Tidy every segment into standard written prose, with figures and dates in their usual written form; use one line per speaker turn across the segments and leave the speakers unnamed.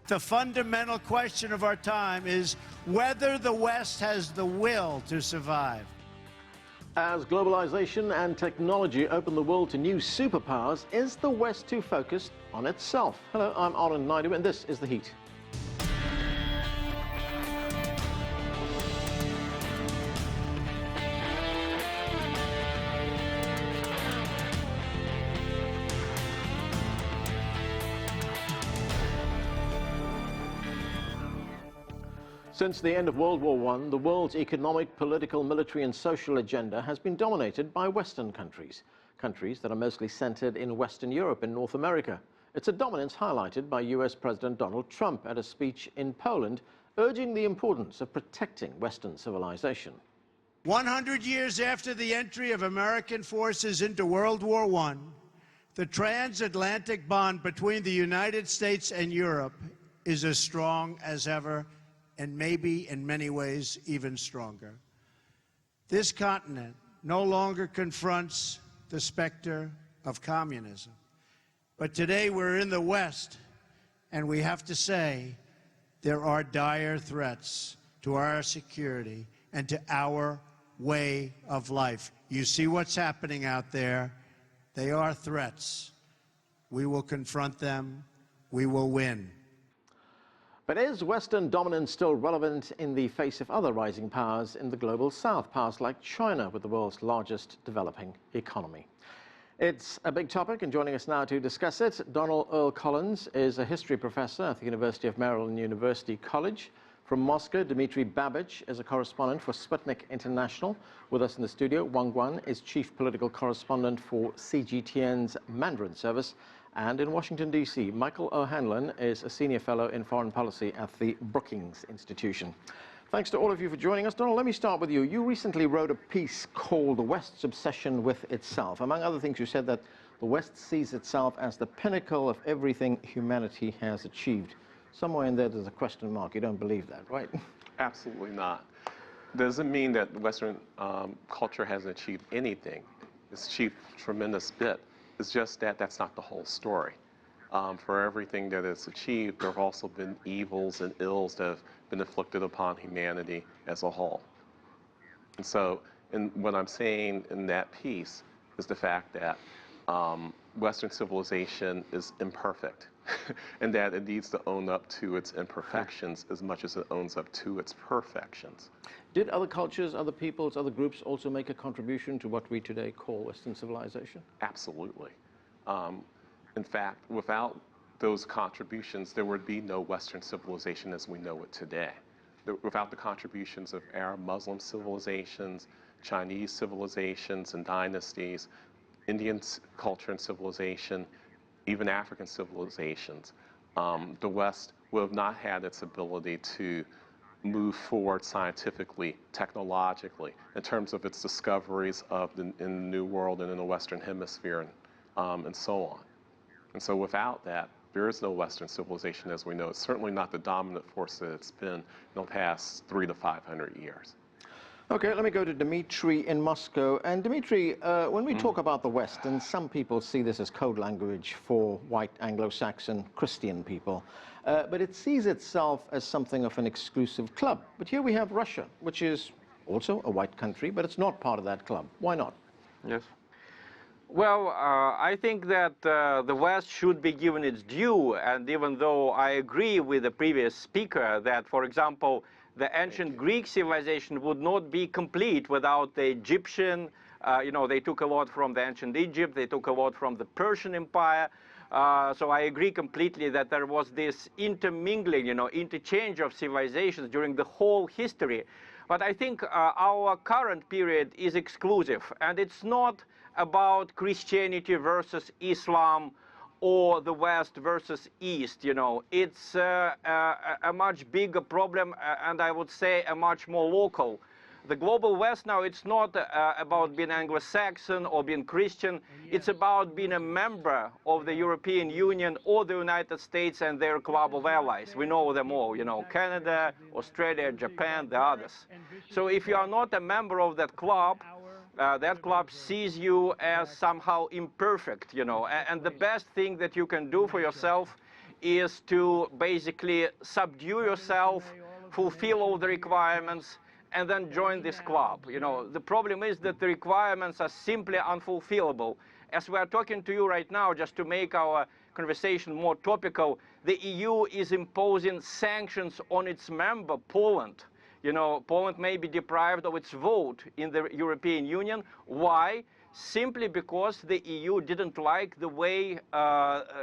The fundamental question of our time is whether the West has the will to survive.
As globalization and technology open the world to new superpowers, is the West too focused on itself? Hello, I'm Anand Naidu, and this is The Heat. Since the end of World War I, the world's economic, political, military and social agenda has been dominated by Western countries, countries that are mostly centered in Western Europe and North America. It's a dominance highlighted by US President Donald Trump at a speech in Poland, urging the importance of protecting Western civilization.
100 years after the entry of American forces into World War I, the transatlantic bond between the United States and Europe is as strong as ever, and maybe in many ways even stronger. This continent no longer confronts the specter of communism. But today we're in the West, and we have to say there are dire threats to our security and to our way of life. You see what's happening out there. They are threats. We will confront them. We will win.
But is Western dominance still relevant in the face of other rising powers in the global south, powers like China, with the world's largest developing economy? It's a big topic, and joining us now to discuss it, Earl Collins is a history professor at the University of Maryland University College. From Moscow, Dmitry Babich is a correspondent for Sputnik International. With us in the studio, Wang Guan is chief political correspondent for CGTN's Mandarin service. And in Washington, D.C., Michael O'Hanlon is a senior fellow in foreign policy at the Brookings Institution. Thanks to all of you for joining us. Donald, let me start with you. You recently wrote a piece called The West's Obsession with Itself. Among other things, you said that the West sees itself as the pinnacle of everything humanity has achieved. Somewhere in there, there's a question mark. You don't believe that, right?
Absolutely not. Doesn't mean that Western culture hasn't achieved anything. It's achieved a tremendous bit. It's just that that's not the whole story. For everything that it's achieved, there have also been evils and ills that have been inflicted upon humanity as a whole. And so, what I'm saying in that piece is the fact that Western civilization is imperfect, and that it needs to own up to its imperfections as much as it owns up to its perfections.
Did other cultures, other peoples, other groups also make a contribution to what we today call Western civilization?
Absolutely. In fact, without those contributions, there would be no Western civilization as we know it today. Without the contributions of Arab Muslim civilizations, Chinese civilizations and dynasties, Indian culture and civilization, even African civilizations, the West would have not had its ability to move forward scientifically, technologically, in terms of its discoveries in the New World and in the Western Hemisphere, and so on. And so without that, there is no Western civilization as we know. It's certainly not the dominant force that it's been in the past 300 to 500 years.
Okay, let me go to Dmitry in Moscow. And Dmitry, when we talk about the West, and some people see this as code language for white Anglo-Saxon Christian people, but it sees itself as something of an exclusive club. But here we have Russia, which is also a white country, but it's not part of that club. Why not?
Yes. Well, I think that the West should be given its due, and even though I agree with the previous speaker that, for example, the ancient Greek civilization would not be complete without the Egyptian, they took a lot from the ancient Egypt, they took a lot from the Persian Empire. So I agree completely that there was this intermingling, interchange of civilizations during the whole history. But I think our current period is exclusive, and it's not about Christianity versus Islam or the West versus East. It's a much bigger problem, and I would say a much more local. The global West now, it's not about being Anglo-Saxon or being Christian. It's about being a member of the European Union or the United States and their club of allies. We know them all, Canada, Australia, Japan, the others. So if you are not a member of that club sees you as somehow imperfect, and the best thing that you can do for yourself is to basically subdue yourself, fulfill all the requirements, and then join this club. You know, the problem is that the requirements are simply unfulfillable. As we are talking to you right now, just to make our conversation more topical, the EU is imposing sanctions on its member, Poland. You know, Poland may be deprived of its vote in the European Union. Why? Simply because the EU didn't like the way,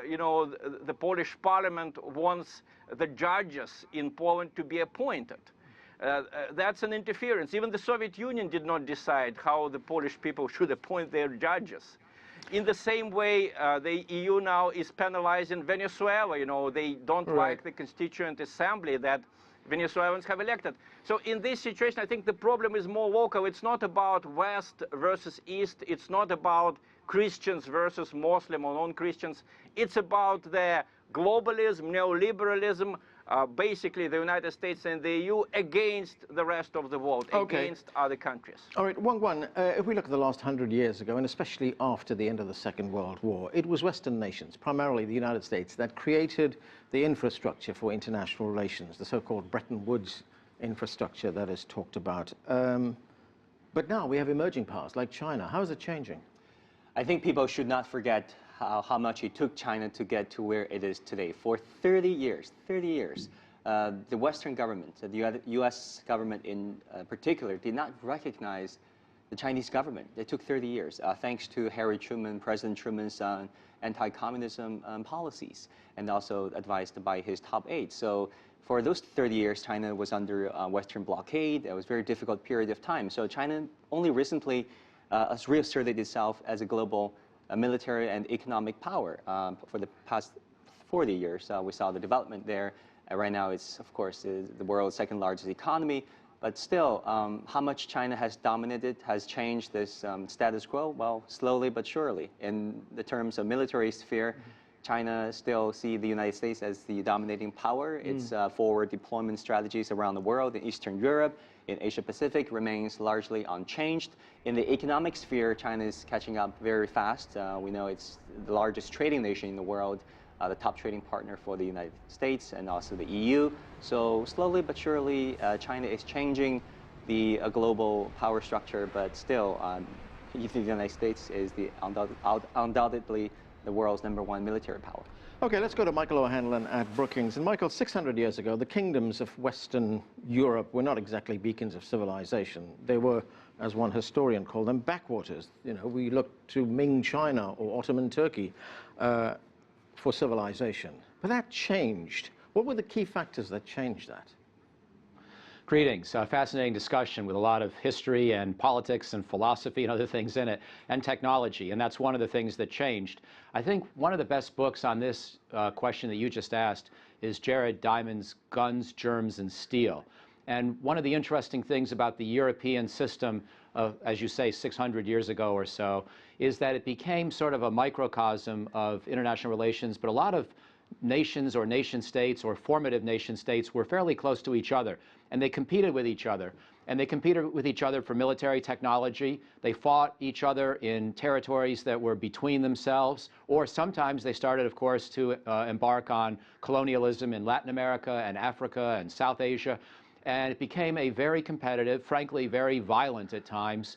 you know, the Polish parliament wants the judges in Poland to be appointed. That's an interference. Even the Soviet Union did not decide how the Polish people should appoint their judges. In the same way, the EU now is penalizing Venezuela. You know, they don't like the Constituent Assembly that Venezuelans have elected. So in this situation, I think the problem is more local. It's not about West versus East. It's not about Christians versus Muslim or non-Christians. It's about the globalism, neoliberalism, basically the United States and the EU against the rest of the world, against other countries.
All right, Wang Guan, if we look at the last 100 years ago, and especially after the end of the Second World War, it was Western nations, primarily the United States, that created the infrastructure for international relations, the so-called Bretton Woods infrastructure that is talked about. But now we have emerging powers like China. How is it changing?
I think people should not forget how much it took China to get to where it is today. For 30 years, the Western government, the US government in particular, did not recognize the Chinese government. It took 30 years, thanks to President Truman's anti-communism policies, and also advised by his top aides. So for those 30 years, China was under Western blockade. It was a very difficult period of time. So China only recently has reasserted itself as a global military and economic power. For the past 40 years, we saw the development there. Right now, it's, of course, the world's second largest economy. But still, how much China has dominated, has changed this status quo? Well, slowly but surely. In the terms of military sphere, China still sees the United States as the dominating power. Its forward deployment strategies around the world, in Eastern Europe, in Asia Pacific, remains largely unchanged. In the economic sphere, China is catching up very fast. We know it's the largest trading nation in the world, the top trading partner for the United States and also the EU. So slowly but surely, China is changing the global power structure, but still, the United States is undoubtedly the world's #1 military power.
Okay, let's go to Michael O'Hanlon at Brookings. And Michael, 600 years ago, the kingdoms of Western Europe were not exactly beacons of civilization. They were, as one historian called them, backwaters. You know, we look to Ming China or Ottoman Turkey for civilization. But that changed. What were the key factors that changed that?
Greetings. Fascinating discussion with a lot of history and politics and philosophy and other things in it, and technology, and that's one of the things that changed. I think one of the best books on this question that you just asked is Jared Diamond's Guns, Germs, and Steel. And one of the interesting things about the European system of, as you say, 600 years ago or so, is that it became sort of a microcosm of international relations, but a lot of nations or nation states or formative nation states were fairly close to each other, and they competed with each other. And they competed with each other for military technology. They fought each other in territories that were between themselves, or sometimes they started, of course, to embark on colonialism in Latin America and Africa and South Asia. And it became a very competitive, frankly, very violent at times,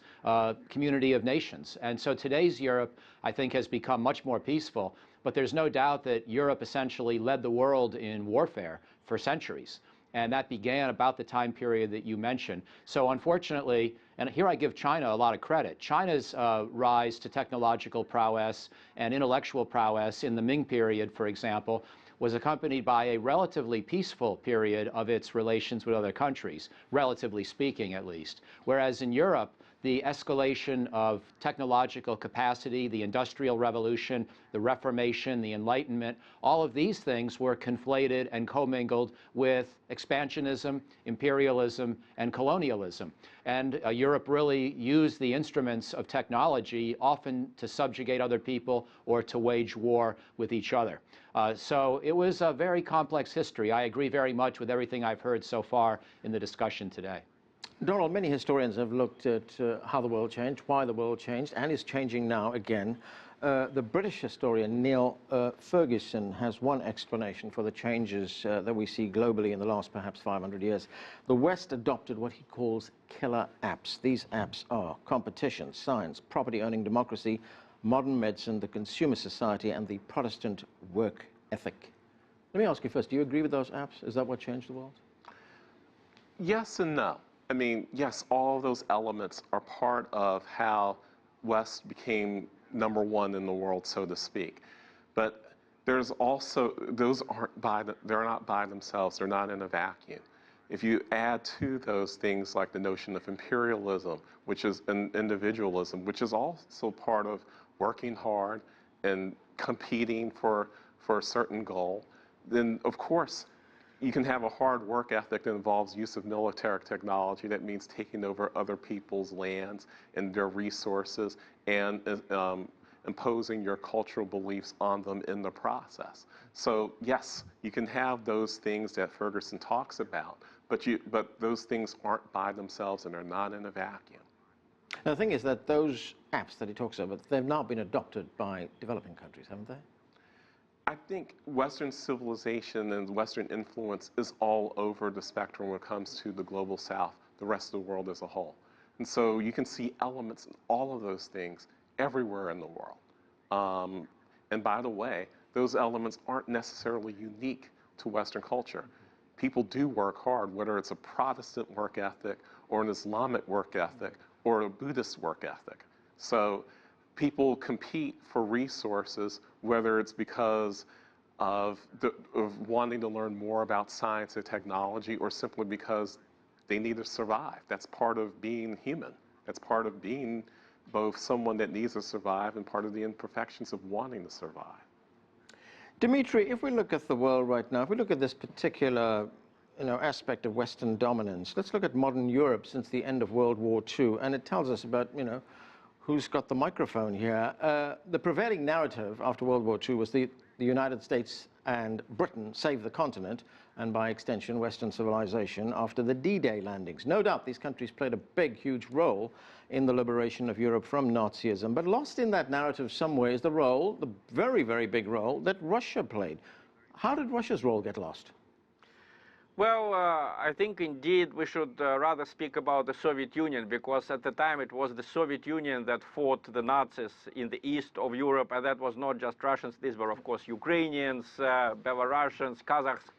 community of nations. And so today's Europe, I think, has become much more peaceful. But there's no doubt that Europe essentially led the world in warfare for centuries. And that began about the time period that you mentioned. So unfortunately, and here I give China a lot of credit, China's rise to technological prowess and intellectual prowess in the Ming period, for example, was accompanied by a relatively peaceful period of its relations with other countries, relatively speaking at least. Whereas in Europe, the escalation of technological capacity, the Industrial Revolution, the Reformation, the Enlightenment, all of these things were conflated and commingled with expansionism, imperialism, and colonialism. And Europe really used the instruments of technology often to subjugate other people or to wage war with each other. So it was a very complex history. I agree very much with everything I've heard so far in the discussion today.
Donald, many historians have looked at how the world changed, why the world changed, and is changing now again. The British historian Neil Ferguson has one explanation for the changes that we see globally in the last perhaps 500 years. The West adopted what he calls killer apps. These apps are competition, science, property-owning democracy, modern medicine, the consumer society, and the Protestant work ethic. Let me ask you first, do you agree with those apps? Is that what changed the world?
Yes and no. I mean, yes, all of those elements are part of how West became #1 in the world, so to speak. But there's also, those aren't they're not by themselves, they're not in a vacuum. If you add to those things like the notion of imperialism, which is an individualism, which is also part of working hard and competing for a certain goal, then of course you can have a hard work ethic that involves use of military technology. That means taking over other people's lands and their resources and imposing your cultural beliefs on them in the process. So yes, you can have those things that Ferguson talks about, but those things aren't by themselves and are not in a vacuum.
Now, the thing is that those apps that he talks about, they've now been adopted by developing countries, haven't they?
I think Western civilization and Western influence is all over the spectrum when it comes to the global South, the rest of the world as a whole. And so you can see elements in all of those things everywhere in the world. And by the way, those elements aren't necessarily unique to Western culture. People do work hard, whether it's a Protestant work ethic or an Islamic work ethic or a Buddhist work ethic. So people compete for resources, whether it's because of wanting to learn more about science and technology or simply because they need to survive. That's part of being human. That's part of being both someone that needs to survive and part of the imperfections of wanting to survive.
Dmitry, if we look at the world right now, if we look at this particular aspect of Western dominance, let's look at modern Europe since the end of World War II, and it tells us about, who's got the microphone here. The prevailing narrative after World War II was the United States and Britain saved the continent, and by extension, Western civilization, after the D-Day landings. No doubt these countries played a big, huge role in the liberation of Europe from Nazism, but lost in that narrative somewhere is the role, the very, very big role, that Russia played. How did Russia's role get lost?
Well, I think indeed we should rather speak about the Soviet Union, because at the time it was the Soviet Union that fought the Nazis in the east of Europe, and that was not just Russians. These were, of course, Ukrainians, Belarusians, Kazakhs,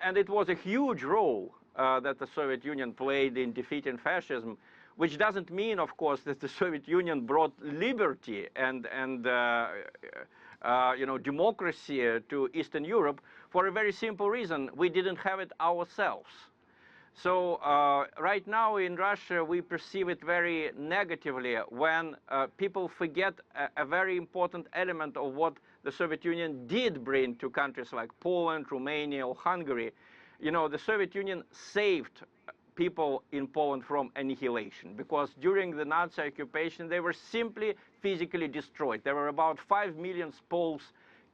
and it was a huge role that the Soviet Union played in defeating fascism, which doesn't mean, of course, that the Soviet Union brought liberty and democracy to Eastern Europe, for a very simple reason: we didn't have it ourselves. So right now in Russia, we perceive it very negatively when people forget a very important element of what the Soviet Union did bring to countries like Poland, Romania, or Hungary. The Soviet Union saved people in Poland from annihilation, because during the Nazi occupation, they were simply physically destroyed. There were about 5 million Poles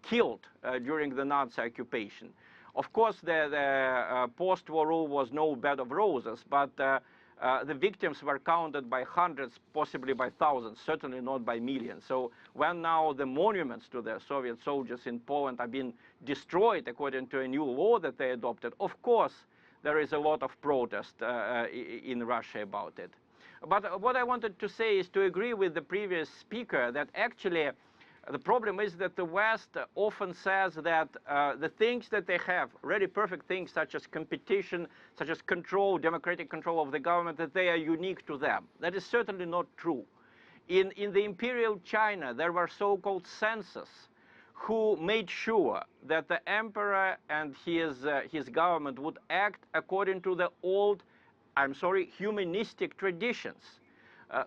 killed during the Nazi occupation. Of course, the post-war rule was no bed of roses, but the victims were counted by hundreds, possibly by thousands, certainly not by millions. So when now the monuments to the Soviet soldiers in Poland are being destroyed according to a new law that they adopted, of course, there is a lot of protest in Russia about it. But what I wanted to say is to agree with the previous speaker that actually the problem is that the West often says that the things that they have, really perfect things such as competition, such as control, democratic control of the government, that they are unique to them. That is certainly not true. In the imperial China, there were so-called censors who made sure that the emperor and his government would act according to the old, humanistic traditions.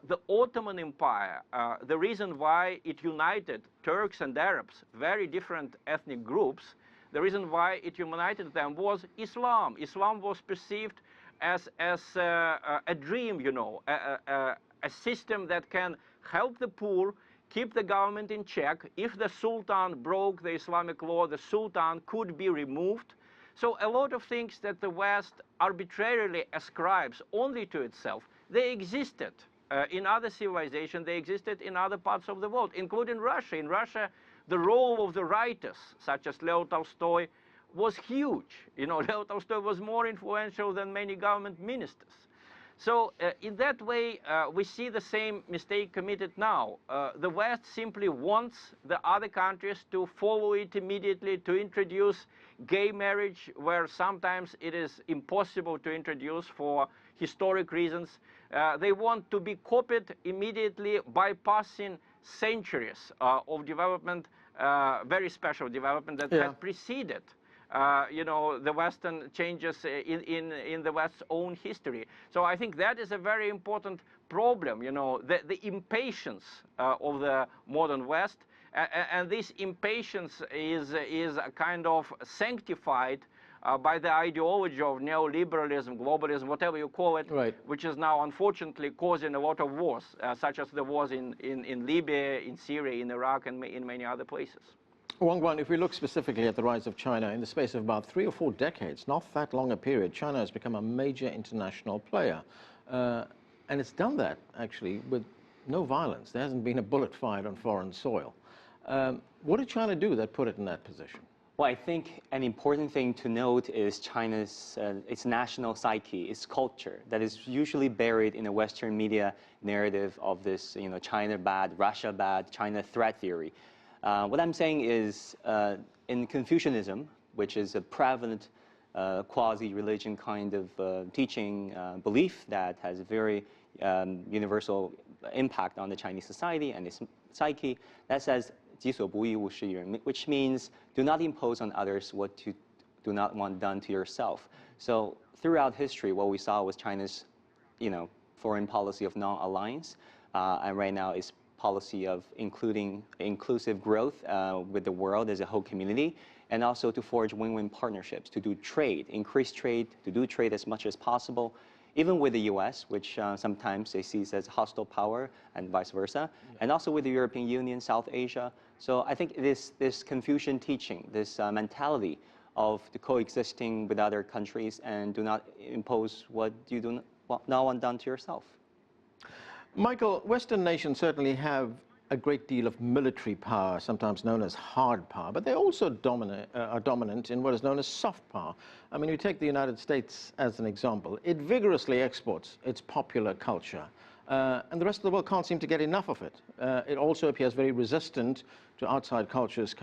The Ottoman Empire, the reason why it united Turks and Arabs, very different ethnic groups, the reason why it united them was Islam. Islam was perceived as a dream, a system that can help the poor, keep the government in check. If the Sultan broke the Islamic law, the Sultan could be removed. So a lot of things that the West arbitrarily ascribes only to itself, they existed in other civilizations. They existed in other parts of the world, including Russia. In Russia, the role of the writers, such as Leo Tolstoy, was huge. You know, Leo Tolstoy was more influential than many government ministers. So in that way, we see the same mistake committed now. The West simply wants the other countries to follow it immediately, to introduce gay marriage, where sometimes it is impossible to introduce for historic reasons. They want to be copied immediately, bypassing centuries of development, very special development that had preceded you know, the Western changes in the West's own history. So I think that is a very important problem, you know, the impatience of the modern West. And this impatience is a kind of sanctified by the ideology of neoliberalism, globalism, whatever you call it, which is now unfortunately causing a lot of wars, such as the wars in Libya, in Syria, in Iraq, and in many other places.
Wang Guan, if we look specifically at the rise of China, in the space of about 3 or 4 decades, not that long a period, China has become a major international player. And it's done that, actually, with no violence. There hasn't been a bullet fired on foreign soil. What did China do that put it in that position?
Well, I think an important thing to note is China's its national psyche, its culture, that is usually buried in the Western media narrative of this, you know, China bad, Russia bad, China threat theory. What I'm saying is, in Confucianism, which is a prevalent quasi-religion kind of teaching belief that has a very universal impact on the Chinese society and its psyche, that says, 己所不欲，勿施于人, which means do not impose on others what you do not want done to yourself. So throughout history, what we saw was China's, you know, foreign policy of non-alliance, and right now is policy of inclusive growth with the world as a whole community, and also to forge win-win partnerships, to do trade, increase trade, to do trade as much as possible, even with the US, which sometimes they see as hostile power, and vice versa, and also with the European Union, South Asia. So I think it is this Confucian teaching, this mentality of the coexisting with other countries and do not impose what you do not want done to yourself.
Michael, Western nations certainly have a great deal of military power, sometimes known as hard power, but they also are dominant in what is known as soft power. I mean, you take the United States as an example. It vigorously exports its popular culture, and the rest of the world can't seem to get enough of it. It also appears very resistant to outside cultures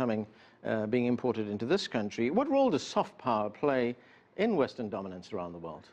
being imported into this country. What role does soft power play in Western dominance around the world?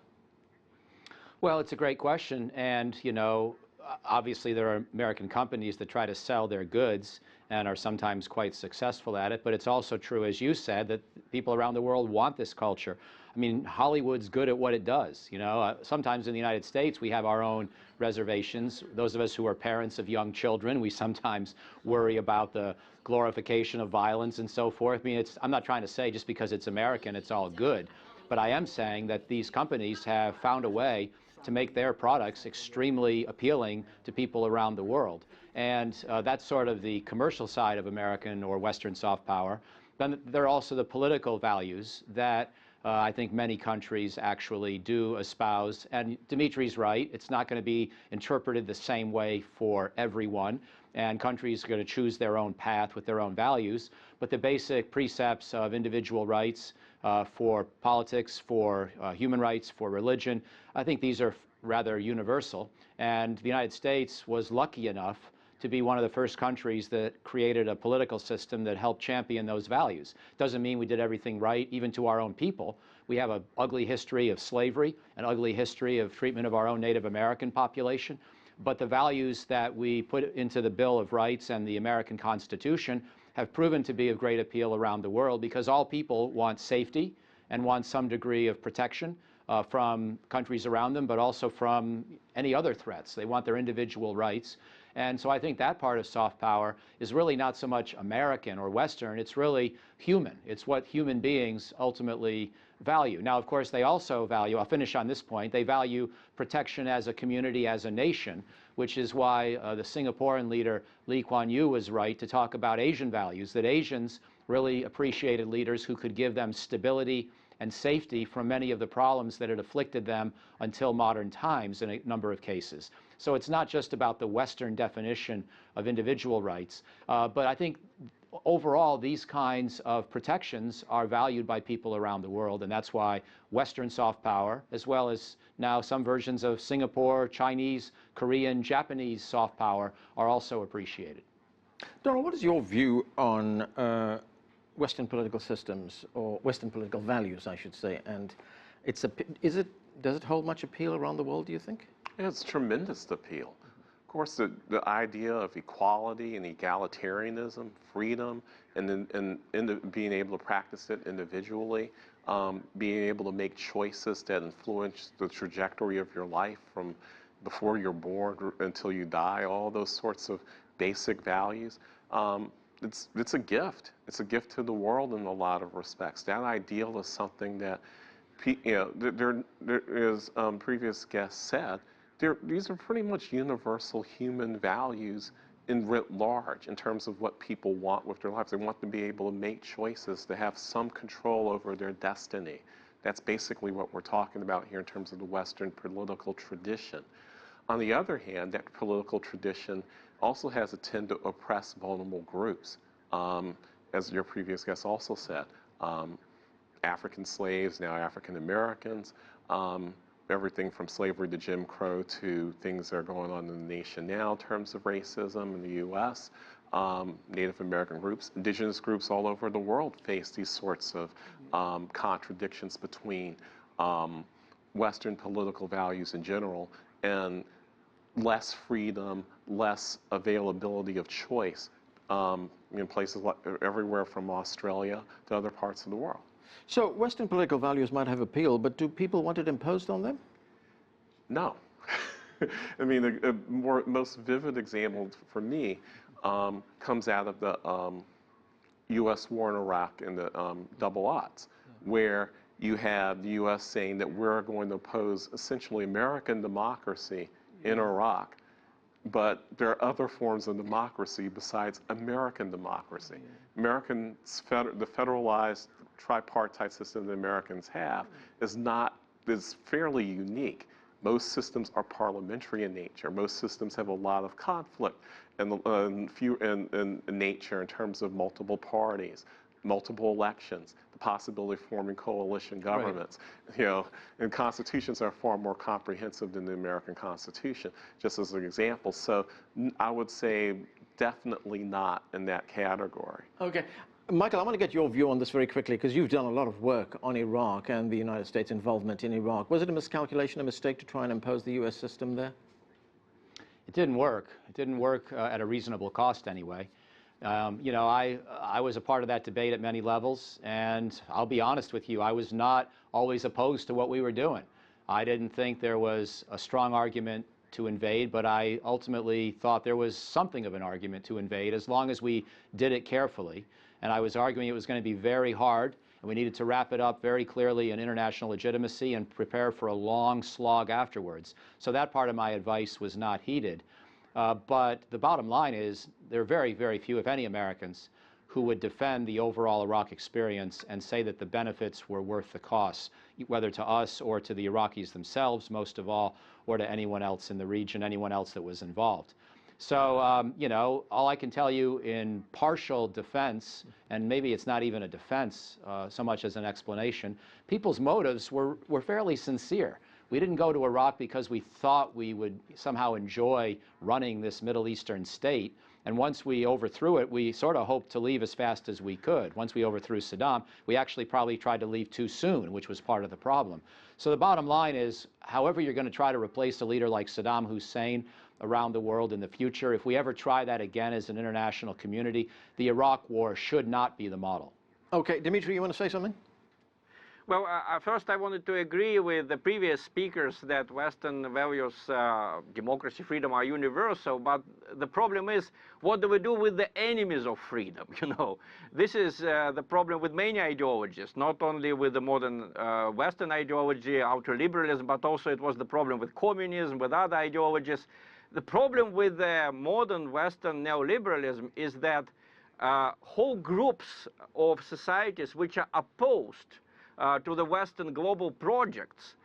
Well, it's a great question, and, you know, obviously there are American companies that try to sell their goods and are sometimes quite successful at it, but it's also true, as you said, that people around the world want this culture. I mean, Hollywood's good at what it does. You know, sometimes in the United States we have our own reservations. Those of us who are parents of young children, we sometimes worry about the glorification of violence and so forth. I mean, I'm not trying to say just because it's American it's all good, but I am saying that these companies have found a way to make their products extremely appealing to people around the world. And that's sort of the commercial side of American or Western soft power. Then there are also the political values that I think many countries actually do espouse. And Dmitry's right, it's not going to be interpreted the same way for everyone. And countries are going to choose their own path with their own values. But the basic precepts of individual rights, for politics, for human rights, for religion, I think these are rather universal. And the United States was lucky enough to be one of the first countries that created a political system that helped champion those values. Doesn't mean we did everything right, even to our own people. We have an ugly history of slavery, an ugly history of treatment of our own Native American population. But the values that we put into the Bill of Rights and the American Constitution have proven to be of great appeal around the world because all people want safety and want some degree of protection from countries around them, but also from any other threats. They want their individual rights. And so I think that part of soft power is really not so much American or Western, it's really human. It's what human beings ultimately value. Now, of course, they also value, I'll finish on this point, they value protection as a community, as a nation, which is why the Singaporean leader Lee Kuan Yew was right to talk about Asian values, that Asians really appreciated leaders who could give them stability and safety from many of the problems that had afflicted them until modern times in a number of cases. So it's not just about the Western definition of individual rights, but I think overall these kinds of protections are valued by people around the world, and that's why Western soft power, as well as now some versions of Singapore, Chinese, Korean, Japanese soft power, are also appreciated.
Donald, what is your view on Western political systems, or Western political values, I should say, and does it hold much appeal around the world, do you think?
It has tremendous appeal. Of course, the idea of equality and egalitarianism, freedom, and then being able to practice it individually, being able to make choices that influence the trajectory of your life from before you're born until you die, all those sorts of basic values. It's a gift. It's a gift to the world in a lot of respects. That ideal is something that, there is previous guests said, these are pretty much universal human values in writ large in terms of what people want with their lives. They want to be able to make choices, to have some control over their destiny. That's basically what we're talking about here in terms of the Western political tradition. On the other hand, that political tradition also has a tend to oppress vulnerable groups. As your previous guest also said, African slaves, now African Americans, everything from slavery to Jim Crow to things that are going on in the nation now in terms of racism in the U.S., Native American groups, indigenous groups all over the world face these sorts of contradictions between Western political values in general and less freedom, less availability of choice in places like everywhere from Australia to other parts of the world.
So Western political values might have appeal, but do people want it imposed on them?
No. I mean, the most vivid example for me comes out of the U.S. war in Iraq and the double odds, where you have the U.S. saying that we're going to oppose essentially American democracy in Iraq, but there are other forms of democracy besides American democracy. The federalized tripartite system the Americans have is fairly unique. Most systems are parliamentary in nature. Most systems have a lot of conflict in nature in terms of multiple parties, multiple elections, the possibility of forming coalition governments. Right. And constitutions are far more comprehensive than the American Constitution, just as an example. So I would say definitely not in that category.
Okay. Michael, I want to get your view on this very quickly, because you've done a lot of work on Iraq and the United States' involvement in Iraq. Was it a miscalculation, a mistake to try and impose the U.S. system there?
It didn't work. It didn't work at a reasonable cost anyway. I was a part of that debate at many levels, and I'll be honest with you, I was not always opposed to what we were doing. I didn't think there was a strong argument to invade, but I ultimately thought there was something of an argument to invade as long as we did it carefully. And I was arguing it was going to be very hard, and we needed to wrap it up very clearly in international legitimacy and prepare for a long slog afterwards. So that part of my advice was not heeded. But the bottom line is there are very, very few, if any, Americans who would defend the overall Iraq experience and say that the benefits were worth the costs, whether to us or to the Iraqis themselves, most of all, or to anyone else in the region, anyone else that was involved. So, all I can tell you in partial defense, and maybe it's not even a defense so much as an explanation, people's motives were fairly sincere. We didn't go to Iraq because we thought we would somehow enjoy running this Middle Eastern state. And once we overthrew it, we sort of hoped to leave as fast as we could. Once we overthrew Saddam, we actually probably tried to leave too soon, which was part of the problem. So the bottom line is, however you're going to try to replace a leader like Saddam Hussein around the world in the future, if we ever try that again as an international community, the Iraq war should not be the model.
Okay, Dmitry, you want to say something?
Well, first I wanted to agree with the previous speakers that Western values, democracy, freedom are universal, but the problem is, what do we do with the enemies of freedom, This is the problem with many ideologies, not only with the modern Western ideology, ultraliberalism, but also it was the problem with communism, with other ideologies. The problem with the modern Western neoliberalism is that whole groups of societies which are opposed to the Western global projects,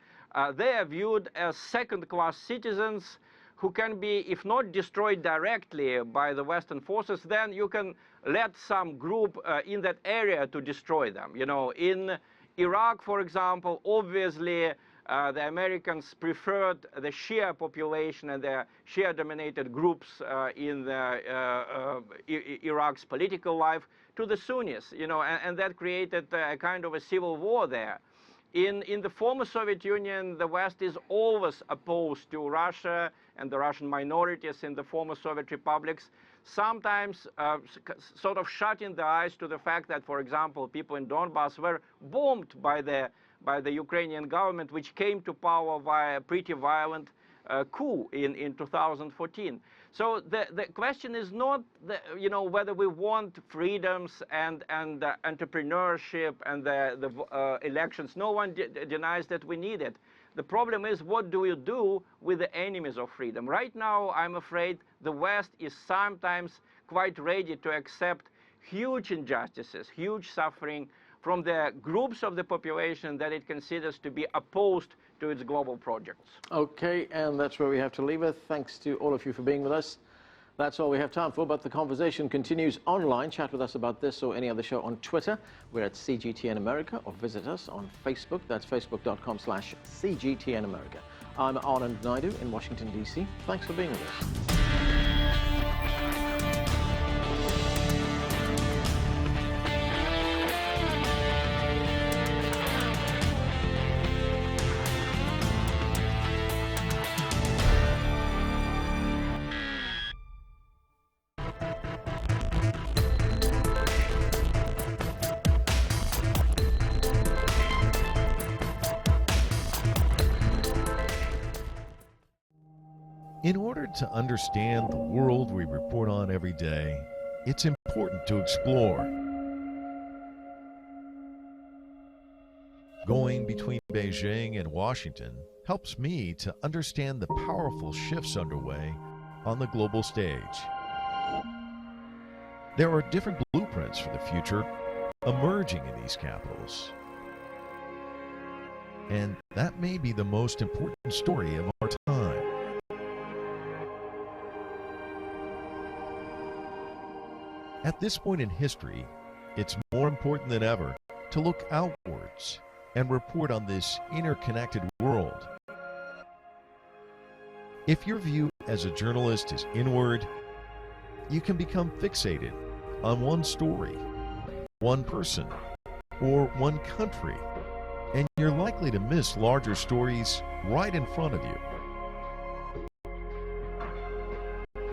they are viewed as second-class citizens who can be, if not destroyed directly by the Western forces, then you can let some group in that area to destroy them. You know, in Iraq, for example, obviously the Americans preferred the Shia population and the Shia-dominated groups in Iraq's political life to the Sunnis, you know, and that created a kind of a civil war there. In the former Soviet Union, the West is always opposed to Russia and the Russian minorities in the former Soviet republics, sometimes sort of shutting the eyes to the fact that, for example, people in Donbass were bombed by the Ukrainian government, which came to power via a pretty violent coup in 2014. So the question is not, you know, whether we want freedoms and entrepreneurship and the elections. No one denies that we need it. The problem is, what do we do with the enemies of freedom? Right now, I'm afraid the West is sometimes quite ready to accept huge injustices, huge suffering from the groups of the population that it considers to be opposed to its global projects.
Okay, and that's where we have to leave it. Thanks to all of you for being with us. That's all we have time for, but the conversation continues online. Chat with us about this or any other show on Twitter. We're at CGTN America, or visit us on Facebook. That's facebook.com/CGTN America. I'm Anand Naidu in Washington, D.C. Thanks for being with us.
In order to understand the world we report on every day, it's important to explore. Going between Beijing and Washington helps me to understand the powerful shifts underway on the global stage. There are different blueprints for the future emerging in these capitals. And that may be the most important story of our time. At this point in history, it's more important than ever to look outwards and report on this interconnected world. If your view as a journalist is inward, you can become fixated on one story, one person, or one country, and you're likely to miss larger stories right in front of you.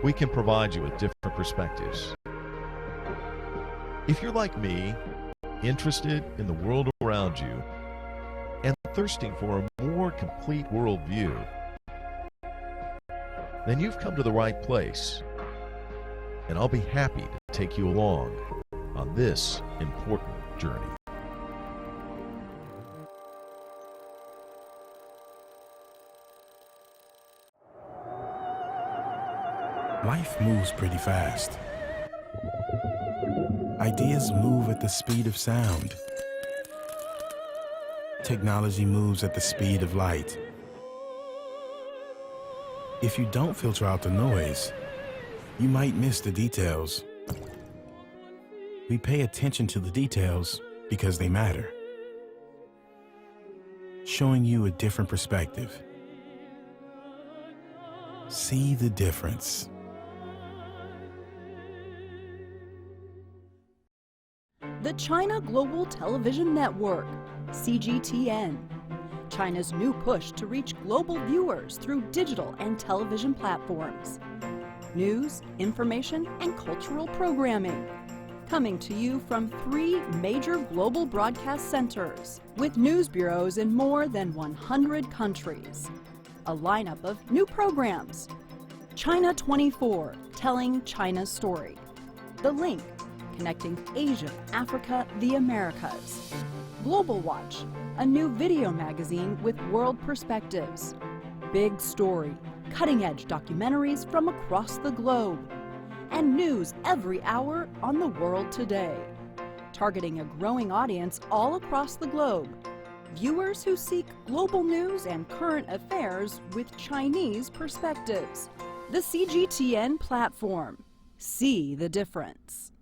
We can provide you with different perspectives. If you're like me, interested in the world around you, and thirsting for a more complete worldview, then you've come to the right place, and I'll be happy to take you along on this important journey.
Life moves pretty fast. Ideas move at the speed of sound. Technology moves at the speed of light. If you don't filter out the noise, you might miss the details. We pay attention to the details because they matter, showing you a different perspective. See the difference.
The China Global Television Network, CGTN, China's new push to reach global viewers through digital and television platforms. News, information, and cultural programming. Coming to you from 3 major global broadcast centers with news bureaus in more than 100 countries. A lineup of new programs. China 24, telling China's story. The Link, connecting Asia, Africa, the Americas. Global Watch, a new video magazine with world perspectives. Big Story, cutting-edge documentaries from across the globe. And news every hour on the world today. Targeting a growing audience all across the globe. Viewers who seek global news and current affairs with Chinese perspectives. The CGTN platform. See the difference.